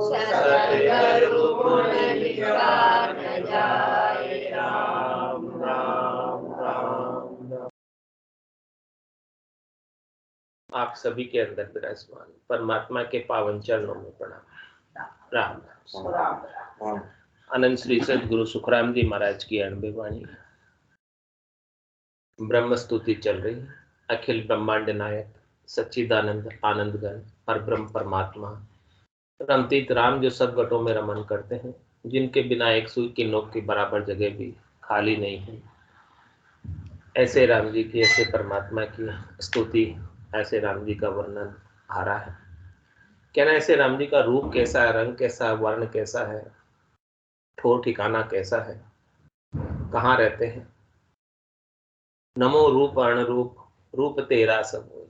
सतगुरु गुण निधान जाए। राम राम राम राम। आप सभी के अंदर विराजमान परमात्मा के पावन चरणों में प्रणाम। राम। अनंत श्री सदगुरु सुखराम जी महाराज की अणबे वाणी। ब्रह्म स्तुति चल रही है। अखिल ब्रह्मांड नायक सच्चिदानंद आनंदगण पर ब्रह्म परमात्मा रमतीत राम जो सब गटों में रमन करते हैं, जिनके बिना एक सुई की नोक के बराबर जगह भी खाली नहीं है, ऐसे राम जी की, ऐसे परमात्मा की स्तुति, ऐसे राम जी का वर्णन आ रहा है। कहना ऐसे राम जी का रूप कैसा है, रंग कैसा है, वर्ण कैसा है, ठोर ठिकाना कैसा है, कहाँ रहते हैं। नमो रूप अर्ण रूप, रूप तेरा सब होय।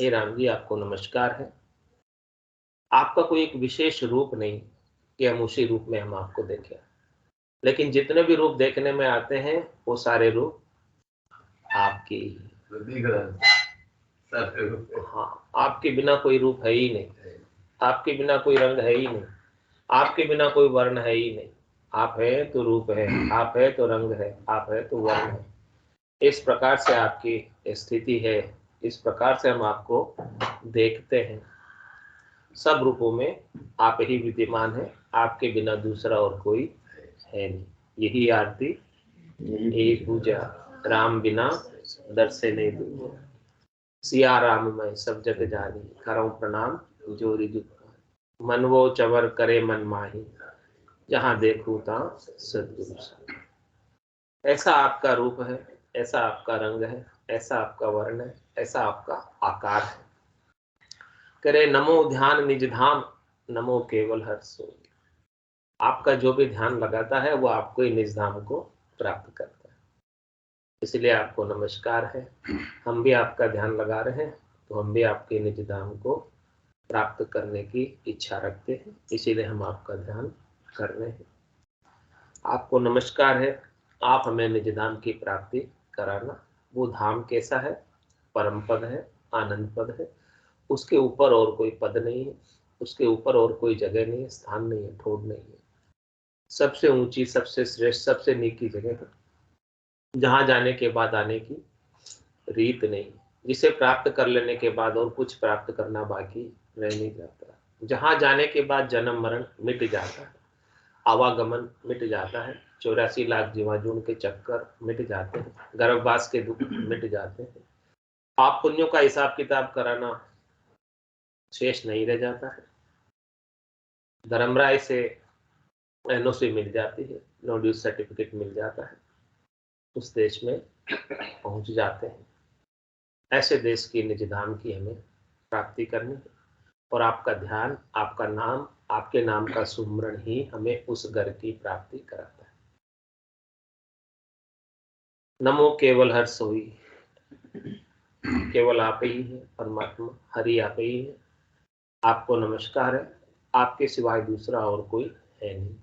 हे राम जी आपको नमस्कार है। आपका कोई एक विशेष रूप नहीं कि हम उसी रूप में हम आपको देखें, लेकिन जितने भी रूप देखने में आते हैं वो सारे रूप आपके ही। हाँ, आपके बिना कोई रूप है ही नहीं, आपके बिना कोई रंग है ही नहीं, आपके बिना कोई वर्ण है ही नहीं। आप है तो रूप है, आप है तो रंग है, आप है तो वर्ण है। इस प्रकार से आपकी स्थिति है, इस प्रकार से हम आपको देखते हैं। सब रूपों में आप ही विद्यमान है, आपके बिना दूसरा और कोई है नहीं। यही आरती, यही पूजा। राम बिना दर्शे नहीं दूंगा, सिया राम मैं सब जग जानी, करऊं प्रणाम जोरी जुग। मन वो चवर करे मन माही, जहां देखूं ता सदगुरु सा। ऐसा आपका रूप है, ऐसा आपका रंग है, ऐसा आपका वर्ण है, ऐसा आपका आकार है। करे नमो ध्यान निज धाम, नमो केवल हर सोई। आपका जो भी ध्यान लगाता है वो आपको ही निज धाम को प्राप्त करता है। इसलिए आपको नमस्कार है। हम भी आपका ध्यान लगा रहे हैं तो हम भी आपके निज धाम को प्राप्त करने की इच्छा रखते हैं, इसीलिए हम आपका ध्यान कर रहे हैं। आपको नमस्कार है। आप हमें निज धाम की प्राप्ति कराना। वो धाम कैसा है? परम पद है, आनंद पद है। उसके ऊपर और कोई पद नहीं है, उसके ऊपर और कोई जगह नहीं है, स्थान नहीं है, ठोड़ नहीं है। सबसे ऊंची, सबसे श्रेष्ठ, सबसे नीची जगह है, जहां जाने के बाद आने की रीत नहीं, जिसे प्राप्त कर लेने के बाद और कुछ प्राप्त करना बाकी रह नहीं जाता, जहां जाने के बाद जन्म मरण मिट जाता है, आवागमन मिट जाता है, 84 लाख जीवाजून के चक्कर मिट जाते हैं, गर्भवास के दुख मिट जाते हैं, पाप पुण्यों का हिसाब किताब कराना शेष नहीं रह जाता है। धर्मराय से एनओसी मिल जाती है, नो ड्यूज सर्टिफिकेट मिल जाता है, उस देश में पहुंच जाते हैं। ऐसे देश की निज धाम की हमें प्राप्ति करनी है, और आपका ध्यान, आपका नाम, आपके नाम का सुमरण ही हमें उस घर की प्राप्ति कराता है। नमो केवल हर सोई, केवल आप ही है परमात्मा, हरि आप ही है। आपको नमस्कार है। आपके सिवाय दूसरा और कोई है नहीं।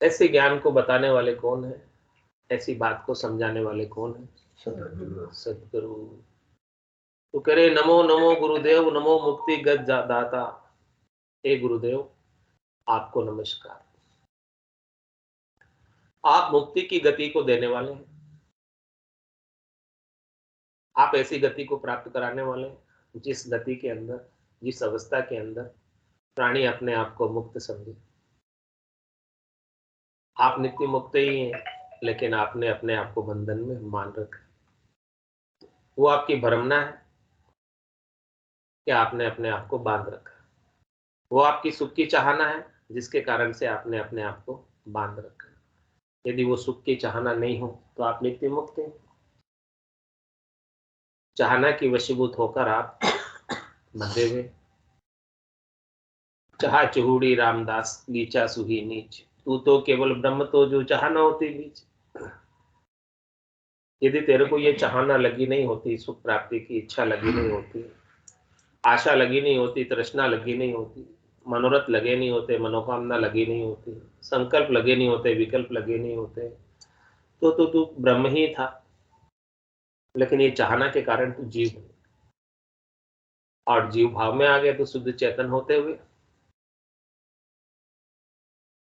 ऐसे ज्ञान को बताने वाले कौन है? ऐसी बात को समझाने वाले कौन है? सदगुरु। तो कह रहे नमो नमो गुरुदेव, नमो मुक्ति गद दाता। हे गुरुदेव आपको नमस्कार। आप मुक्ति की गति को देने वाले हैं, आप ऐसी गति को प्राप्त कराने वाले हैं जिस गति के अंदर, जिस अवस्था के अंदर प्राणी अपने आप को मुक्त समझे। आप नित्य मुक्त ही हैं, लेकिन आपने अपने आप को बंधन में मान रखा। वो आपकी भ्रमना है कि आपने अपने आप को बांध रखा। वो आपकी सुख की चाहना है जिसके कारण से आपने अपने आप को बांध रखा। यदि वो सुख की चाहना नहीं हो तो आप नित्य मुक्त हैं। चाहना की वशीभूत होकर आप बंधे हुए। चाह चहूड़ी रामदास नीचा सुही नीच, तू तो केवल ब्रह्म तो जो चाहना होती बीच। यदि तेरे को ये चाहना लगी नहीं होती, सुख प्राप्ति की इच्छा लगी नहीं होती, आशा लगी नहीं होती, तृष्णा लगी नहीं होती, मनोरथ लगे नहीं होते, मनोकामना लगी नहीं होती, संकल्प लगे नहीं होते, विकल्प लगे नहीं होते, तो तू ब्रह्म ही था। लेकिन ये चाहना के कारण तू जीव। और जीव भाव में आ गए तो शुद्ध चेतन होते हुए।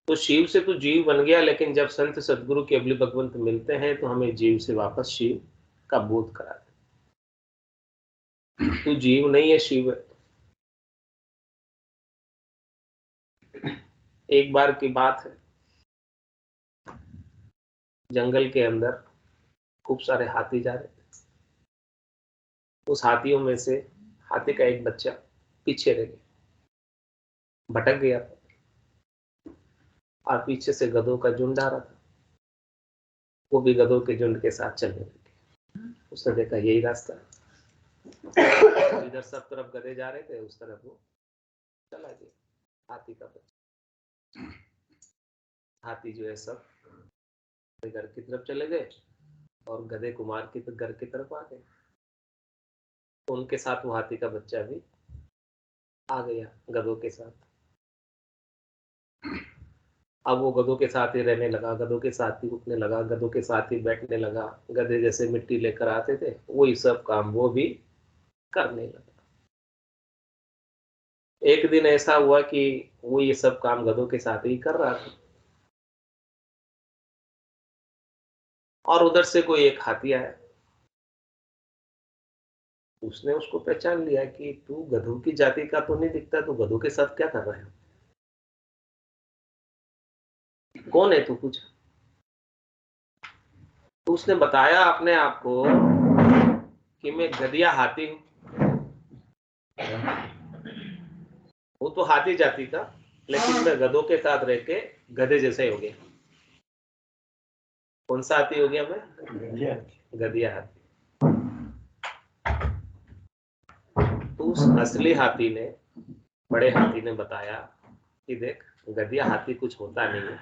तो शिव से तो जीव बन गया, लेकिन जब संत सदगुरु केवली भगवंत मिलते हैं तो हमें जीव से वापस शिव का बोध कराते। तू जीव नहीं है, शिव है। एक बार की बात है, जंगल के अंदर खूब सारे हाथी जा रहे थे। उस हाथियों में से हाथी का एक बच्चा पीछे रह गया, भटक गया और पीछे से गधों का झुंड आ रहा था। वो भी गधों के झुंड के साथ चलने लगे। उसने देखा यही रास्ता है, इधर सब तरफ गधे जा रहे थे, उस तरफ वो चला गया हाथी का बच्चा। हाथी जो है सब घर की तरफ चले गए और गधे कुमार की घर की तरफ आ गए। उनके साथ वो हाथी का बच्चा भी आ गया गधों के साथ। अब वो गधों के साथ ही रहने लगा, गधों के साथ ही उठने लगा, गधों के साथ ही बैठने लगा। गधे जैसे मिट्टी लेकर आते थे वही सब काम वो भी करने लगा। एक दिन ऐसा हुआ कि वो ये सब काम गधों के साथ ही कर रहा था और उधर से कोई एक हाथी आया। उसने उसको पहचान लिया कि तू गधों की जाति का तो नहीं दिखता, तू गधों के साथ क्या कर रहा है, कौन है तू, पूछा। तो उसने बताया अपने आप को कि मैं गधिया हाथी हूं। वो तो हाथी जाति का, लेकिन मैं गधों के साथ रह के गधे जैसे हो गया। कौन सा हाथी हो गया मैं, गधिया हाथी। तो उस असली हाथी ने, बड़े हाथी ने बताया कि देख, गधिया हाथी कुछ होता नहीं है।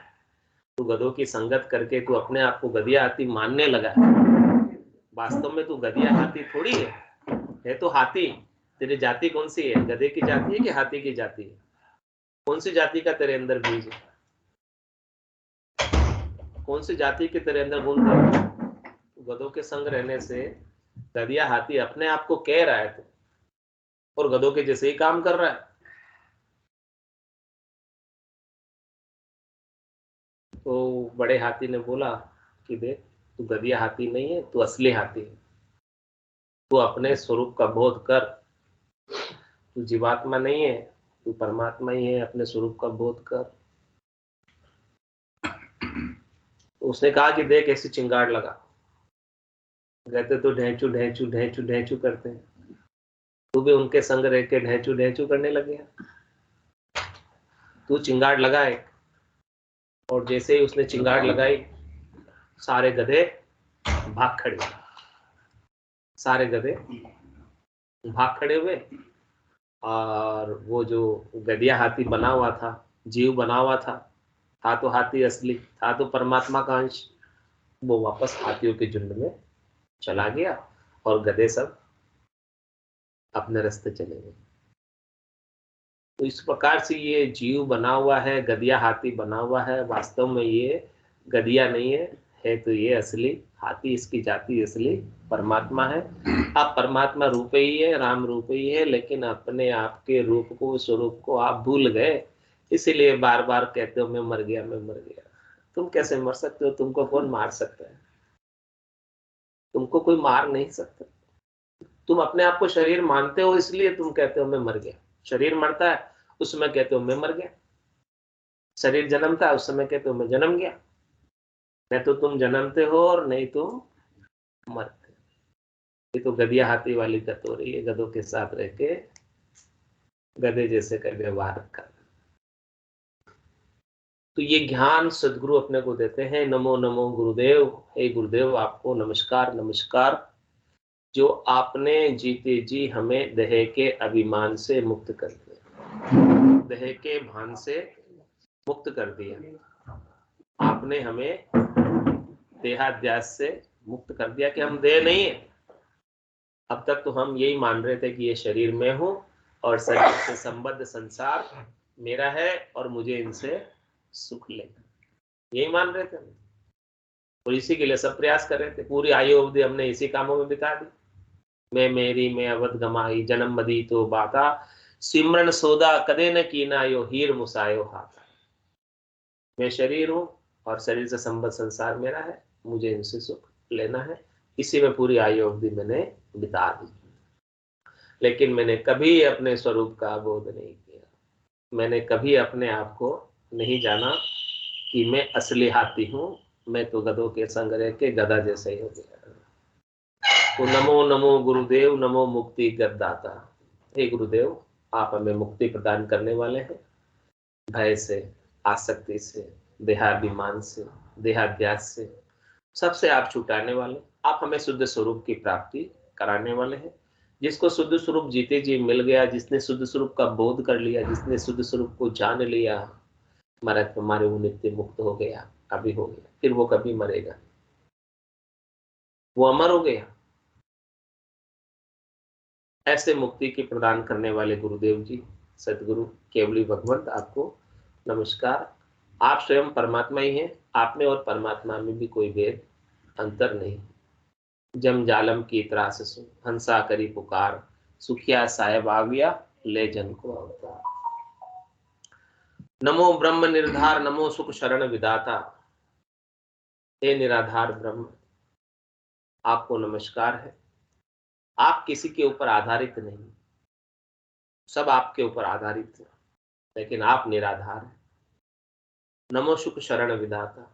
तू गधों की संगत करके तू अपने आप को गधिया हाथी मानने लगा। वास्तव में तू गधिया हाथी थोड़ी है तो हाथी। तेरी जाति कौन सी है, गधे की जाति है कि हाथी की जाति है? कौन सी जाति का तेरे अंदर बीज है, कौन सी जाति के तेरे अंदर गुण है? गधों के संग रहने से गधिया हाथी अपने आप को कह रहा है तो, और गधों के जैसे ही काम कर रहा है। तो बड़े हाथी ने बोला कि देख, तू गधिया हाथी नहीं है, तू असली हाथी है। तू अपने स्वरूप का बोध कर। तू जीवात्मा नहीं है, तू परमात्मा ही है, अपने स्वरूप का बोध कर। तो उसने कहा कि देख, ऐसी चिंगाड़ लगा। कहते तो ढेंचू ढेंचू ढेंचू ढेंचू करते हैं, तू भी उनके संग रह के ढेंचू ढेंचू करने लगे। तू चिंगाड़ लगाए। और जैसे ही उसने चिंगाड़ लगाई, सारे गधे भाग खड़े, सारे गधे भाग खड़े हुए। और वो जो गधिया हाथी बना हुआ था, जीव बना हुआ था तो हाथी असली, था तो परमात्मा का अंश, वो वापस हाथियों के झुंड में चला गया और गधे सब अपने रास्ते चले गए। तो इस प्रकार से ये जीव बना हुआ है, गधिया हाथी बना हुआ है। वास्तव में ये गधिया नहीं है तो ये असली हाथी, इसकी जाति असली परमात्मा है। आप परमात्मा रूप ही है, राम रूप ही है, लेकिन अपने आप के रूप को, स्वरूप को आप भूल गए। इसीलिए बार बार कहते हो मैं मर गया, मैं मर गया। तुम कैसे मर सकते हो? तुमको कौन मार सकता है? तुमको कोई मार नहीं सकता। तुम अपने आप को शरीर मानते हो, इसलिए तुम कहते हो मैं मर गया। शरीर मरता है उस समय कहते हो मैं मर गया। शरीर जन्मता है उस समय कहते हो मैं जन्म गया। नहीं तो तुम जन्मते हो और नहीं तुम मरते हो। ये तो गधिया हाथी वाली गत हो रही है, गधों के साथ रह के गधे जैसे का व्यवहार कर। तो ये ज्ञान सदगुरु अपने को देते हैं। नमो नमो गुरुदेव। हे गुरुदेव, आपको नमस्कार नमस्कार, जो आपने जीते जी हमें देह के अभिमान से मुक्त कर दिया, देह के भान से मुक्त कर दिया। आपने हमें देहाध्यास से मुक्त कर दिया कि हम देह नहीं है। अब तक तो हम यही मान रहे थे कि ये शरीर में हूं और शरीर से संबद्ध संसार मेरा है और मुझे इनसे सुख लेना, यही मान रहे थे। और इसी के लिए सब प्रयास कर रहे थे। पूरी आयु अवधि हमने इसी कामों में बिता दी। मैं मेरी मैं अवध गमाई जन्म मदी तो बाता, सिमरन सोदा कदे न कीना यो हीर मुसायो हाथा। मैं शरीर हूँ और शरीर से संबद्ध संसार मेरा है, मुझे इनसे सुख लेना है, इसी में पूरी आयु अवधि मैंने बिता दी। लेकिन मैंने कभी अपने स्वरूप का बोध नहीं किया, मैंने कभी अपने आप को नहीं जाना कि मैं असली हाथी हूँ, मैं तो गधों के संग रह के गधा जैसे ही हो गया। तो नमो नमो गुरुदेव, नमो मुक्ति गद्दाता। हे गुरुदेव, आप हमें मुक्ति प्रदान करने वाले हैं, भय से, आसक्ति से, देहाभिमान से, देहाध्यास से, सबसे आप छुटाने वाले। आप हमें शुद्ध स्वरूप की प्राप्ति कराने वाले हैं। जिसको शुद्ध स्वरूप जीते जी मिल गया, जिसने शुद्ध स्वरूप का बोध कर लिया, जिसने शुद्ध स्वरूप को जान लिया, हमारे वो नित्य मुक्त हो गया, अभी हो गया, फिर वो कभी मरेगा, वो अमर हो गया। ऐसे मुक्ति की प्रदान करने वाले गुरुदेव जी, सदगुरु केवली भगवंत, आपको नमस्कार। आप स्वयं परमात्मा ही हैं, आप में और परमात्मा में भी कोई भेद अंतर नहीं। जम जालम की त्रास सु हंसा करी पुकार, सुखिया साहेब आविया ले जन को अवतार। नमो ब्रह्म निर्धार, नमो सुख शरण विदाता। हे निराधार ब्रह्म, आपको नमस्कार है। आप किसी के ऊपर आधारित नहीं, सब आपके ऊपर आधारित है, लेकिन आप निराधार हैं। नमो सुख शरण विदाता।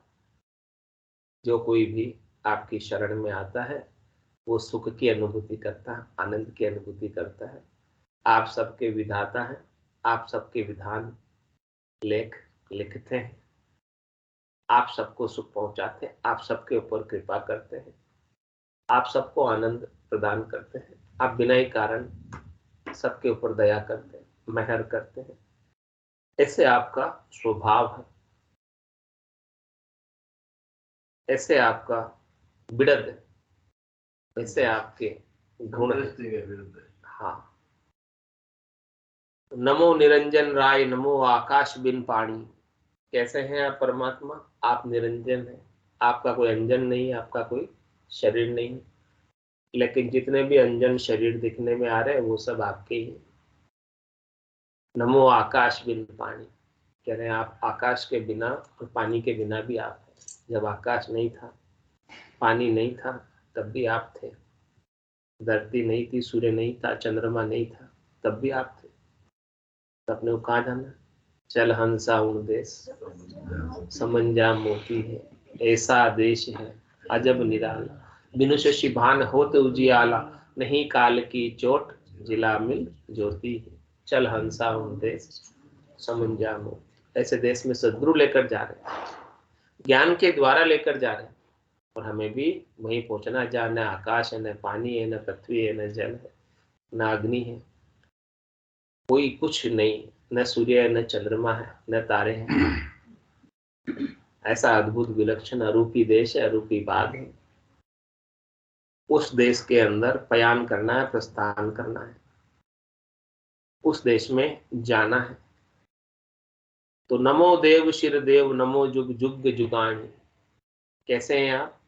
जो कोई भी आपकी शरण में आता है वो सुख की अनुभूति करता है, आनंद की अनुभूति करता है। आप सबके विधाता हैं, आप सबके विधान लिखते हैं, आप सबको सुख पहुंचाते हैं, आप सबके ऊपर कृपा करते हैं, आप सबको आनंद प्रदान करते हैं। आप बिना ही कारण सबके ऊपर दया करते हैं, मेहर करते हैं। ऐसे आपका स्वभाव है, ऐसे आपका बिड़द है, ऐसे आपके गुण है। हाँ, नमो निरंजन राय, नमो आकाश बिन पानी। कैसे हैं आप परमात्मा? आप निरंजन हैं, आपका कोई अंजन नहीं, आपका कोई शरीर नहीं, लेकिन जितने भी अंजन शरीर दिखने में आ रहे हैं वो सब आपके ही हैं। नमो आकाश बिन पानी, कह रहे हैं आप आकाश के बिना और पानी के बिना भी आप हैं। जब आकाश नहीं था, पानी नहीं था, तब भी आप थे। धरती नहीं थी, सूर्य नहीं था, चंद्रमा नहीं था, तब भी आप थे। तो अपने को कहाँ जाना? चल हंसा उन देश, समंजा मोती है, ऐसा देश है अजब निराला। बिनु शशि भान होत उजियाला, नहीं काल की चोट जिला मिल ज्योति है। चल हंसा उन देश, समंजा मोती। ऐसे देश में सदगुरु लेकर जा रहे हैं, ज्ञान के द्वारा लेकर जा रहे हैं, और हमें भी वहीं पहुंचना। जहाँ न आकाश है, न पानी है, न पृथ्वी है, न जल है, न अग्नि है, कोई कुछ नहीं, न सूर्य है, न चंद्रमा है, न तारे हैं। ऐसा अद्भुत विलक्षण अरूपी देश है, अरूपी बाग है। उस देश के अंदर पयान करना है, प्रस्थान करना है, उस देश में जाना है। तो नमो देव शिर देव, नमो जुग जुग जुगानी। कैसे हैं आप?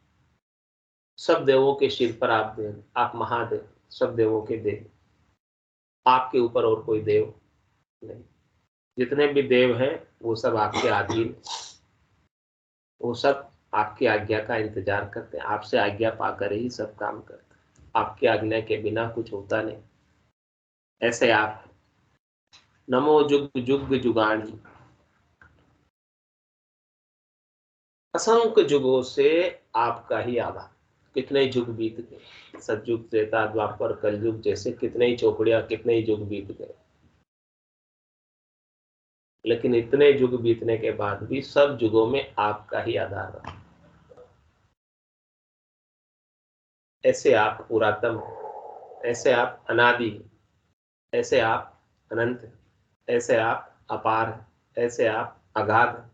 सब देवों के शिर पर आप देव, आप महादेव, सब देवों के देव, आपके ऊपर और कोई देव नहीं। जितने भी देव हैं वो सब आपके अधीन, वो सब आपकी आज्ञा का इंतजार करते हैं, आपसे आज्ञा पाकर ही सब काम करते हैं। आपकी आज्ञा के बिना कुछ होता नहीं। ऐसे आप नमो जुग जुग जुगानी। असंख्य जुगों से आपका ही आधार। कितने युग बीत गए, सतयुग त्रेता द्वापर कलयुग जैसे कितने ही चौकड़ियां, कितने ही युग बीत गए, लेकिन इतने युग बीतने के बाद भी सब युगों में आपका ही आधार रहा। ऐसे आप पुरातन, ऐसे आप अनादि, ऐसे आप अनंत, ऐसे आप अपार, ऐसे आप अगाध।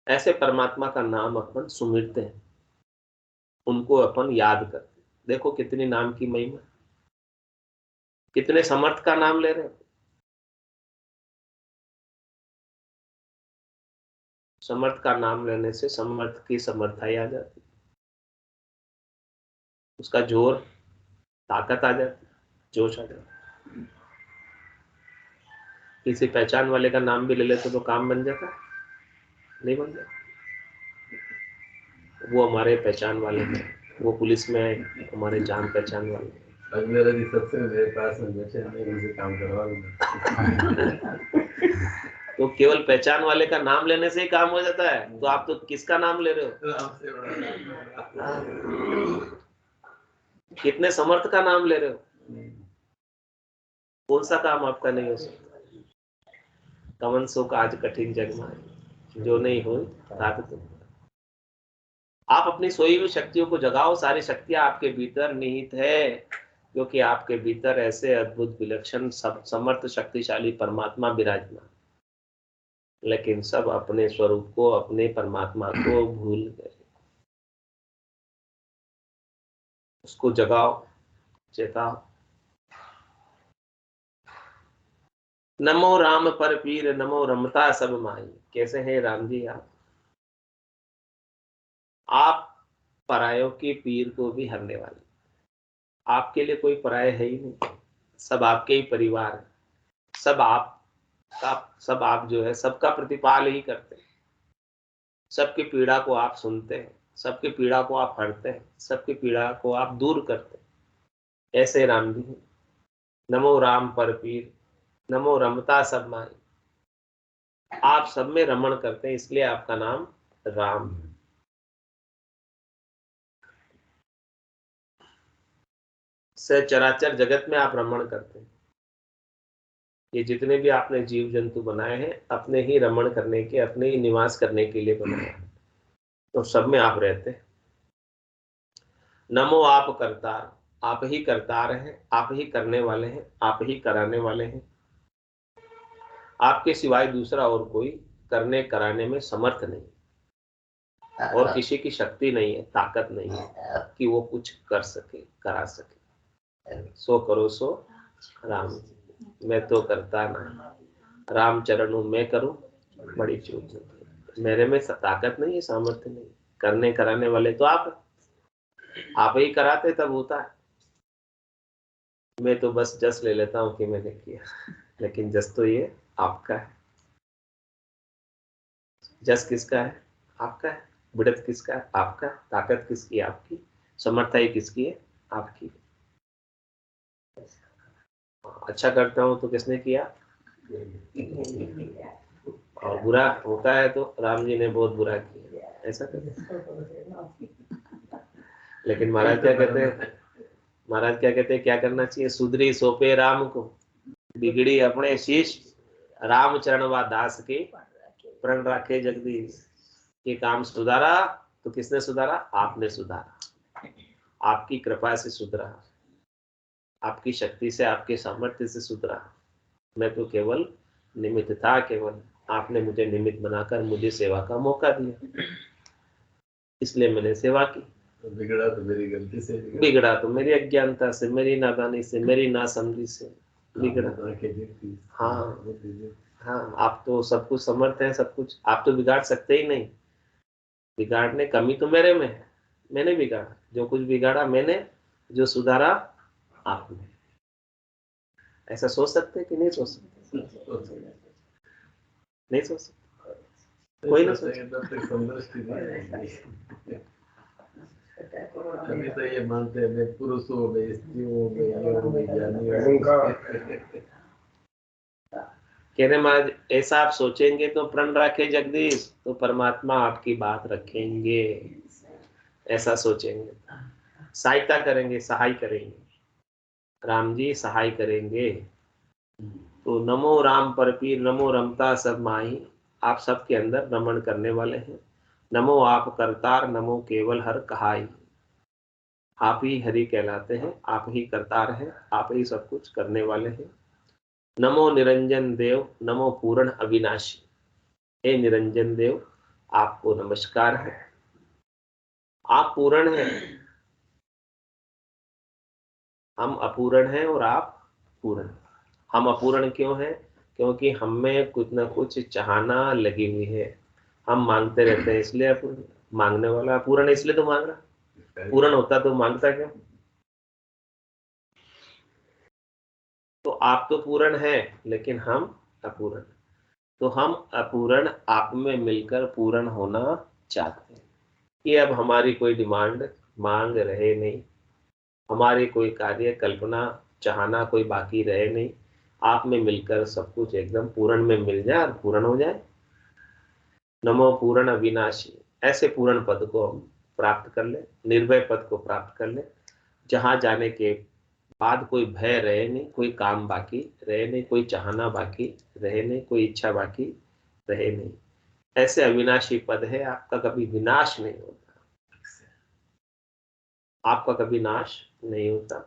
ऐसे परमात्मा का नाम अपन सुमिरते हैं, उनको अपन याद करते हैं। देखो कितनी नाम की महिमा, कितने समर्थ का नाम ले रहे हैं। समर्थ का नाम लेने से समर्थ की समर्थाई आ जाती, उसका जोर ताकत आ जाती, जोश आ जाता। किसी पहचान वाले का नाम भी ले लेते तो काम बन जाता, नहीं बन जाता। वो हमारे पहचान वाले हैं, वो पुलिस में है, हमारे जान पहचान वाले हैं। मेरा रिसेप्शन मेरे पास में बैठे, मैं उनसे काम करवा लूंगा। तो केवल पहचान वाले का नाम लेने से ही काम हो जाता है, तो आप तो किसका नाम ले रहे हो? कितने समर्थ का नाम ले रहे हो? कौन सा काम आपका नहीं हो सकता? कवन सो काज कठिन जग माय, जो नहीं हो ताकत। आप अपनी सोई हुई शक्तियों को जगाओ, सारी शक्तियां आपके भीतर निहित है, क्योंकि आपके भीतर ऐसे अद्भुत विलक्षण सब समर्थ शक्तिशाली परमात्मा विराजमान, लेकिन सब अपने स्वरूप को, अपने परमात्मा को भूल गए। उसको जगाओ, चेताओ। नमो राम पर पीर, नमो रमता सब माई। कैसे हैं राम जी आप परायों के पीर को भी हरने वाले। आपके लिए कोई पराय है ही नहीं, सब आपके ही परिवार है, सब आपका, सब आप जो है सबका प्रतिपाल ही करते हैं। सबकी पीड़ा को आप सुनते हैं, सबकी पीड़ा को आप हरते हैं, सबकी पीड़ा को आप दूर करते हैं। ऐसे राम जी। नमो राम पर पीर, नमो रमता सब माई। आप सब में रमण करते हैं, इसलिए आपका नाम राम है। सचराचर जगत में आप रमण करते हैं। ये जितने भी आपने जीव जंतु बनाए हैं, अपने ही रमण करने के, अपने ही निवास करने के लिए बनाए हैं, तो सब में आप रहते हैं। नमो आप करतार, आप ही करतार हैं, आप ही करने वाले हैं, आप ही कराने वाले हैं। आपके सिवाय दूसरा और कोई करने कराने में समर्थ नहीं, और किसी की शक्ति नहीं है, ताकत नहीं है कि वो कुछ कर सके, करा सके। सो करो सो राम, मैं तो करता नहीं, राम चरणों में करूं बड़ी चूक। मेरे में ताकत नहीं है, सामर्थ्य नहीं, करने कराने वाले तो आप ही कराते तब होता है। मैं तो बस जस ले लेता हूं कि मैंने किया, लेकिन जस तो ये आपका है। जस किसका है? आपका है। बढ़त किसका है? आपका। ताकत किसकी है? आपकी। समर्थाई किसकी है? आपकी। अच्छा करता हूं तो किसने किया? और बुरा होता है तो राम जी ने बहुत बुरा किया, ऐसा करते। लेकिन महाराज क्या कहते हैं? महाराज क्या कहते हैं, क्या करना चाहिए? सुधरी सोपे राम को, बिगड़ी अपने शीश, राम चरण व दास के प्रण राखे जगदीश। ये काम सुधारा तो किसने सुधारा? आपने सुधारा, आपकी कृपा से सुधरा, आपकी शक्ति से, आपके सामर्थ्य से सुधरा। मैं तो केवल निमित्त था, केवल आपने मुझे निमित्त बनाकर मुझे सेवा का मौका दिया, इसलिए मैंने सेवा की। तो बिगड़ा तो मेरी गलती से बिगड़ा तो मेरी अज्ञानता से, मेरी नादानी से, मेरी नासमझी से बिगड़ा। हाँ हाँ, आप तो सब कुछ समर्थ हैं, सब कुछ आप तो बिगाड़ सकते ही नहीं। बिगाड़ने कमी तो मेरे में है, मैंने बिगाड़ा, जो कुछ बिगाड़ा मैंने, जो सुधारा आपने। ऐसा सोच सकते हैं कि नहीं सोच सकते? नहीं सोच सकते, कोई नहीं सोच सकता। अभी तो ये मानते हैं मैं पुरुष हूँ, मैं स्त्री हूँ, मैं ये हूँ, मैं ज्ञानी हूँ। कहने महाराज ऐसा आप सोचेंगे तो प्रण रखे जगदीश, तो परमात्मा आपकी बात रखेंगे। ऐसा सोचेंगे, सहायता करेंगे, सहाय करेंगे, राम जी सहाय करेंगे। तो नमो राम पर पीर, नमो रमता सब माही। आप सबके अंदर रमण करने वाले हैं। नमो आप करतार, नमो केवल हर कहाई। आप ही हरि कहलाते हैं, आप ही करतार हैं, आप ही सब कुछ करने वाले हैं। नमो निरंजन देव, नमो पूर्ण अविनाशी। हे निरंजन देव, आपको नमस्कार है। आप पूर्ण हैं, हम अपूर्ण हैं, और आप पूर्ण। हम अपूर्ण क्यों हैं? क्योंकि हम में कुछ ना कुछ चाहना लगी हुई है, हम मांगते रहते हैं, इसलिए अपूर्ण। मांगने वाला अपूर्ण है, इसलिए तो मांग रहा। पूर्ण होता तो मांगता क्यों? आप तो पूर्ण हैं लेकिन हम अपूर्ण, तो हम अपूर्ण आप में मिलकर पूर्ण होना चाहते हैं। ये अब हमारी कोई डिमांड मांग रहे नहीं, हमारी कोई कार्य कल्पना चाहना कोई बाकी रहे नहीं, आप में मिलकर सब कुछ एकदम पूर्ण में मिल जाए और पूर्ण हो जाए। नमो पूर्ण अविनाशी, ऐसे पूर्ण पद को हम प्राप्त कर ले, निर्भय पद को प्राप्त कर ले, जहां जाने के बाद कोई भय रहे नहीं, कोई काम बाकी रहे नहीं, कोई चाहना बाकी रहे नहीं, कोई इच्छा बाकी रहे नहीं। ऐसे अविनाशी पद है, आपका कभी विनाश नहीं होता, आपका कभी नाश नहीं होता।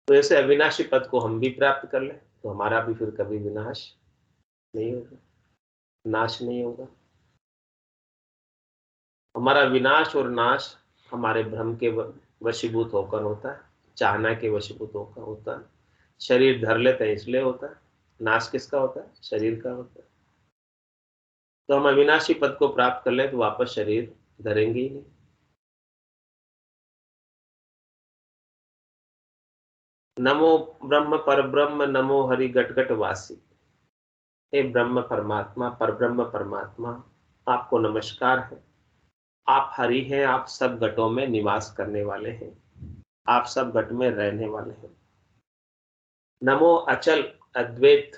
तो ऐसे अविनाशी पद को हम भी प्राप्त कर ले तो हमारा भी फिर कभी विनाश नहीं होगा, नाश नहीं होगा। हमारा विनाश और नाश हमारे भ्रम के वशीभूत होकर होता है, चाहना के वशीभूत होकर होता है। शरीर धर लेते हैं इसलिए होता है, नाश किसका होता है? शरीर का होता है। तो हम अविनाशी पद को प्राप्त कर ले तो वापस शरीर धरेंगे ही नहीं। नमो ब्रह्म परब्रह्म, नमो हरि गट गट वासी। हे ब्रह्म परमात्मा, परब्रह्म परमात्मा, आपको नमस्कार है। आप हरि हैं, आप सब घटों में निवास करने वाले हैं, आप सब घट में रहने वाले हैं। नमो अचल अद्वैत,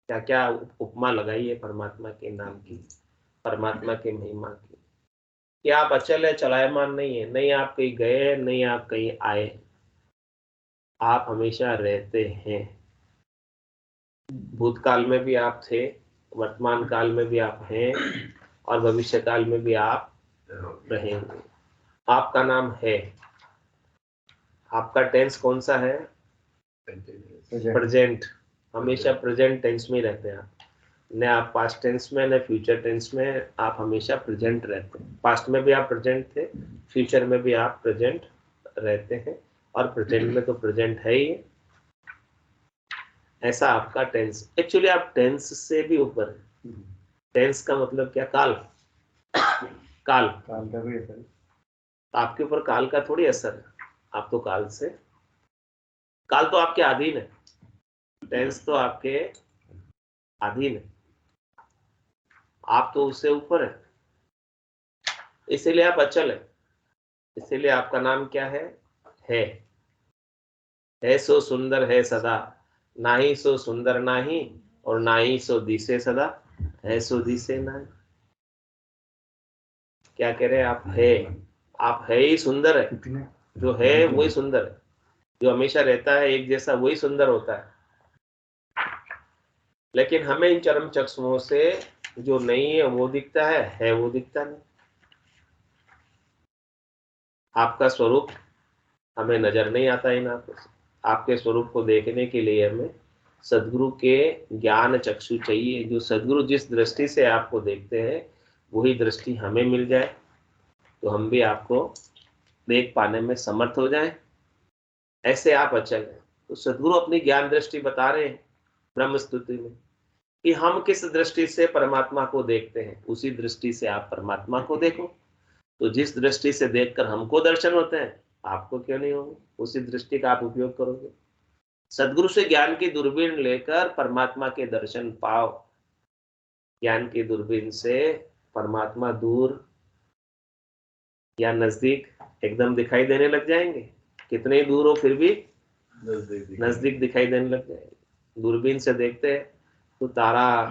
क्या क्या उपमा लगाई है परमात्मा के नाम की, परमात्मा के महिमा की, कि आप अचल है, चलायमान नहीं है, नहीं आप कहीं गए हैं, नहीं आप कहीं आए, आप हमेशा रहते हैं। भूतकाल में भी आप थे, वर्तमान काल में भी आप हैं और भविष्य काल में भी आप रहेंगे। आपका नाम है। आपका टेंस कौन सा है? प्रेजेंट। हमेशा प्रेजेंट टेंस में रहते हैं आप, न आप पास्ट टेंस में न फ्यूचर टेंस में, आप हमेशा प्रेजेंट रहते हैं। पास्ट में भी आप प्रेजेंट थे, फ्यूचर में भी आप प्रेजेंट रहते हैं और प्रेजेंट में तो प्रेजेंट है ही। ऐसा आपका टेंस। एक्चुअली आप टेंस से भी ऊपर है। टेंस का मतलब क्या? काल। काल का भी असर, आपके ऊपर काल का थोड़ी असर है। आप तो काल से, काल तो आपके अधीन है, टेंस तो आपके अधीन है, आप तो उससे ऊपर है, इसीलिए आप अचल है। इसीलिए आपका नाम क्या है? है सो सुंदर है सदा, नाही सो सुंदर नाही, और नाही सो दिसे सदा, है सो दिसे नाही। क्या कह रहे हैं आप? आप है ही सुंदर है, जो है वही सुंदर है, जो हमेशा रहता है एक जैसा वही सुंदर होता है। लेकिन हमें इन चरम चक्षुओं से जो नहीं है वो दिखता है वो दिखता नहीं। आपका स्वरूप हमें नजर नहीं आता इन आंखों से। आपके स्वरूप को देखने के लिए हमें सदगुरु के ज्ञान चक्षु चाहिए। जो सदगुरु जिस दृष्टि से आपको देखते हैं वही दृष्टि हमें मिल जाए तो हम भी आपको देख पाने में समर्थ हो जाएं। ऐसे आप अचल हैं। तो सदगुरु अपनी ज्ञान दृष्टि बता रहे हैं ब्रह्म स्तुति में कि हम किस दृष्टि से परमात्मा को देखते हैं, उसी दृष्टि से आप परमात्मा को देखो। तो जिस दृष्टि से देखकर हमको दर्शन होते हैं आपको क्यों नहीं होंगे? उसी दृष्टि का आप उपयोग करोगे। सदगुरु से ज्ञान की दूरबीन लेकर परमात्मा के दर्शन पाओ। ज्ञान की दूरबीन से परमात्मा दूर या नजदीक एकदम दिखाई देने लग जाएंगे। कितने ही दूर हो फिर भी नजदीक दिखाई देने लग जाएंगे। दूरबीन से देखते हैं तो तारा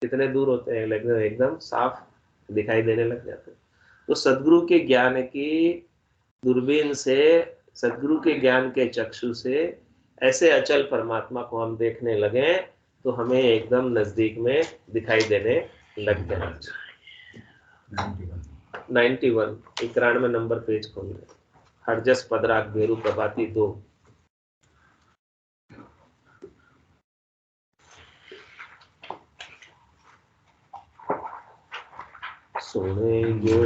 कितने दूर होते हैं लेकिन एकदम साफ दिखाई देने लग जाते हैं। तो सदगुरु के ज्ञान की दूरबीन से, सदगुरु के ज्ञान के चक्षु से ऐसे अचल परमात्मा को हम देखने लगे तो हमें एकदम नजदीक में दिखाई देने लग जाए। 91 91 नंबर पेज खोल, हरजस पदराग भेरू प्रभाती 2। सुने जो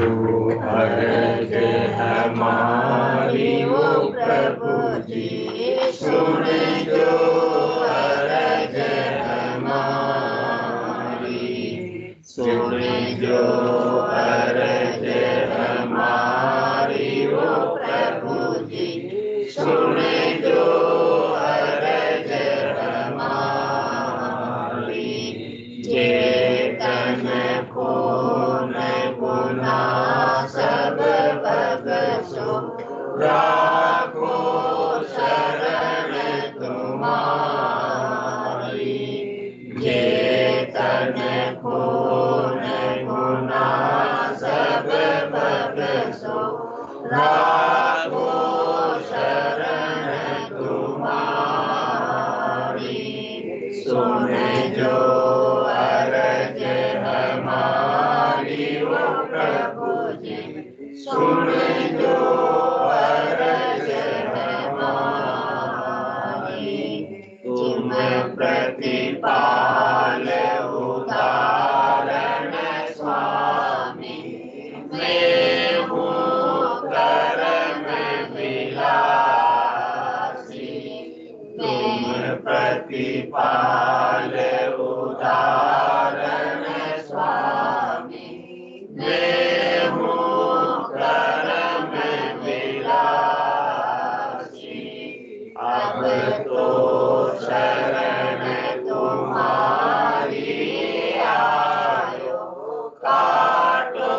अर्ज हमारी वो प्रभु जी, सुने जो अर्ज हमारी, सुने जो अर्ज हमारी वो प्रभु जी, सुने जो अर्ज खून गुना सब बरसो राखो शरण तुम्हारी। सुन जो अरज हमारी वो प्रभु जी, सुन जो अरज हमारी। तुम प्रतिपाल उदाहरण स्वामी, मैं हूँ कर्म विलासी। तुम प्रतिपाल उदाहरण स्वामी, मैं हूँ कर्म विलासी। अब तो शरण तुम्हारी आयो, काटो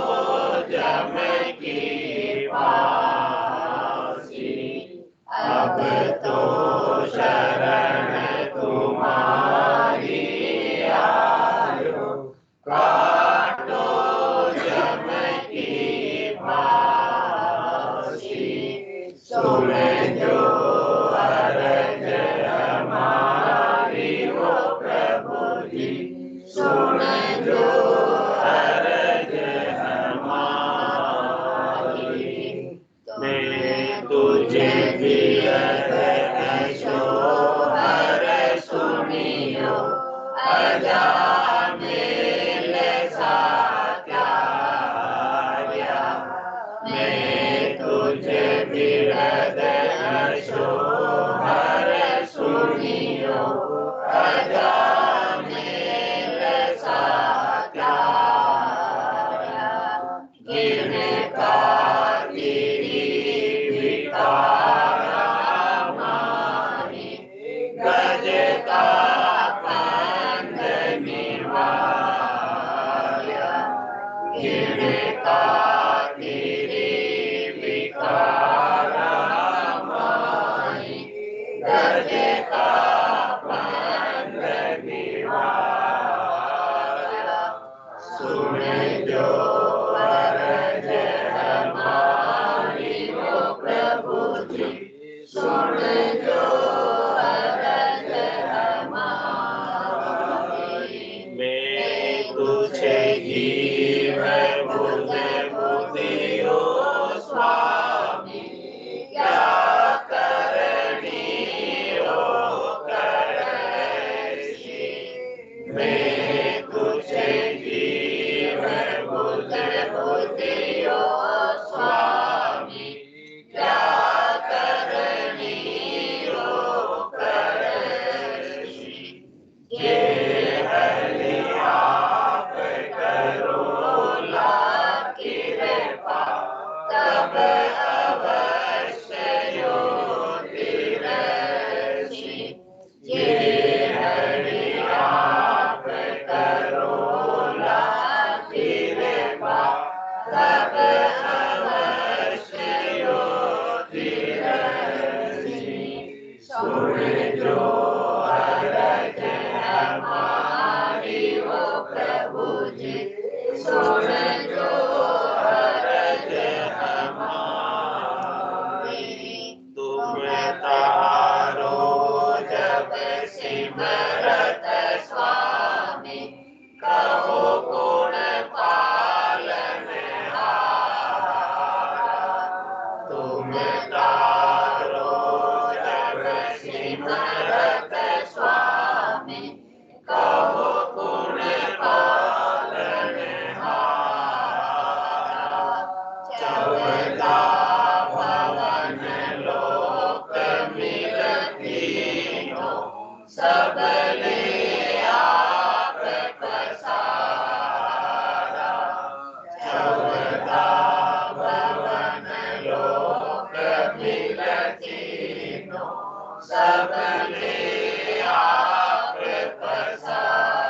जम की फांसी। अब तो शरण तुम्हारी आयो, काटो जम की फांसी। सुन जो अरज हमारी वो प्रभु जी, सुन जो अरज हमारी। मैं तुझे बिरध ऐशोहर सुनियो, अजामिल सात्याया। मैं तुझे बिरध ऐशोहर सुनियो, अजामिल सात्याया। गिन का तेरी विकारा मारी, गज का कंद निवाया। गिन का तेरी विकारा मारी, गज का कंद निवाया। सुन जो अरज हमारी वो प्रभु जी, सुन जो अरज हमारी। मैं तुझे जीव बुध बुद्धियो स्वामी, क्या करनी हो करैसी। मैं तुझे जीव बुध बुद्धियो स्वामी, क्या करनी हो करैसी। ये हरि आप करो लाकी कृपा, तब अवश्य योति रैसी। ये हरि आप करो लाकी कृपा, तब अवश्य योति रैसी। सुन जो अरज हमारी वो प्रभु जी, सुन जो अरज हमारी। तुम तारो जब सिमरत स्वामी, कहो गुण पालनहारा। तुम तारो जब सिमरत स्वामी, कहो गुण पालनहारा। चौदह भवन लोक मिलतीनो, सब ले आप पसारा। चौदह भवन लोक मिलतीनो, सब ले आप पसारा।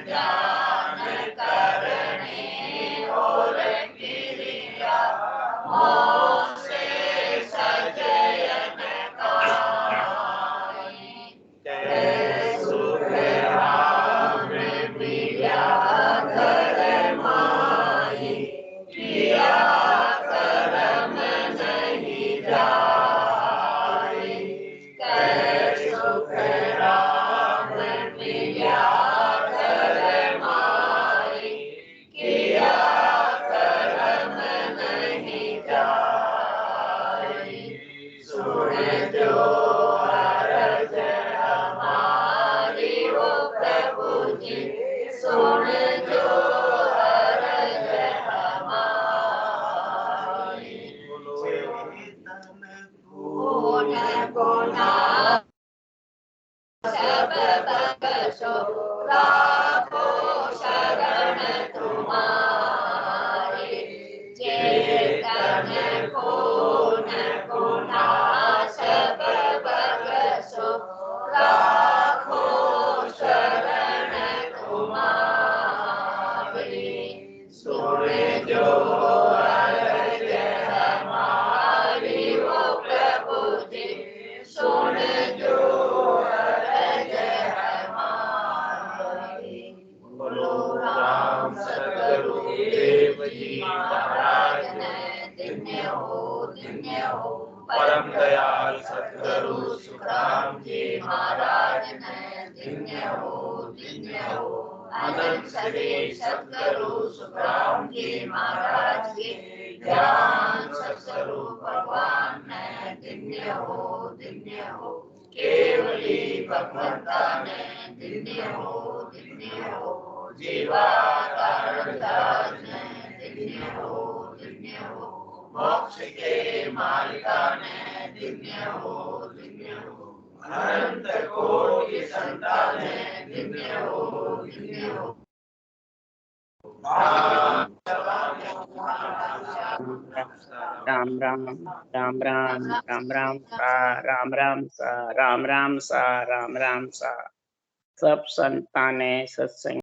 ज्ञान करने और क्रिया मोह से सजयन काई सुख राम मिलिया घर माई किया कर्म नहीं जाई सुख राम मिलिया घर माई किया कर्म नहीं जाई सुन जो अरज हमारी वो प्रभु जी सुन जो अरज हमारी गुण गुना सब बख्शो राखो शरण तुम्हारे चेतन को न गुना सब बख्शो राखो शरण तुम्हारे सुन जो अरज हमारी वो प्रभु जी सुन जो अरज हमारी बोलो राम सतगुरु देव जी महाराज ने धन्य हो परम दयाल सतगुरु सुखराम जी महाराज ने धन्य हो अनंत श्री सतगुरु सुखराम जी महाराज के ज्ञान सत्स्वरूप भगवान ने धन्य हो केवली भगवंता ने धन्य हो जीवात्मादास ने धन्य हो मोक्ष के मालिका ने धन्य हो अनंत कोटि संतान ने धन्य हो राम राम राम राम राम राम सा राम राम सा राम राम सा राम राम सा सब संतानें सत्संग